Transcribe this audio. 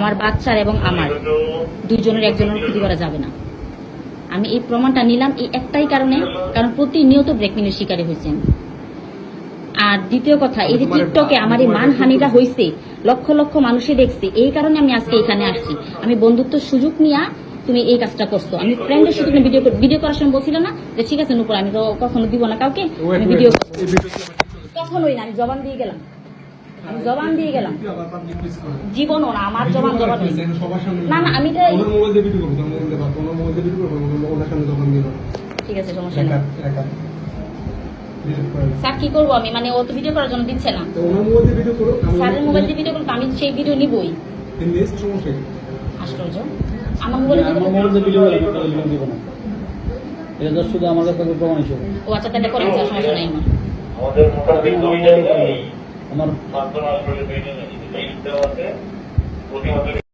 আমার বাচ্চার এবং আমার দুইজনের একজনের ক্ষতি করা যাবে না। আমি এই প্রমাণটা নিলাম এই একটাই কারণে, কারণ প্রতিনিয়ত ব্রেকমিনের শিকারী হয়েছেন। আর দ্বিতীয় কথা, এই যে টিকটকে আমার এই মানহানিটা হয়েছে, লক্ষ লক্ষ মানুষে দেখছে, এই কারণে আমি আজকে এখানে আসছি। আমি বন্ধুত্ব সুযোগ নিয়ে তুমি এই কাজটা করছো। আমি ফ্রেন্ডের সুযোগ ভিডিও করার সময় বলছিল না যে ঠিক আছে নুপুর, আমি তো কখনো দিব না কাউকে, আমি ভিডিও কখনোই না, আমি জবান দিয়ে গেলাম, জীবনও না আমার জবান না না, আমি ঠিক আছে সমস্যা নেই স্যার। কি করবো আমি, মানে ও তো ভিডিও করার জন্য দিচ্ছে না, স্যারের মোবাইল দিয়ে ভিডিও করবো, আমি সেই ভিডিও নিবই। আশ্চর্য, আমার মোবাইলে শুধু আমার কাছে প্রমাণ হিসেবে। ও আচ্ছা, তাহলে করেন স্যার, সমস্যা নেই আমার।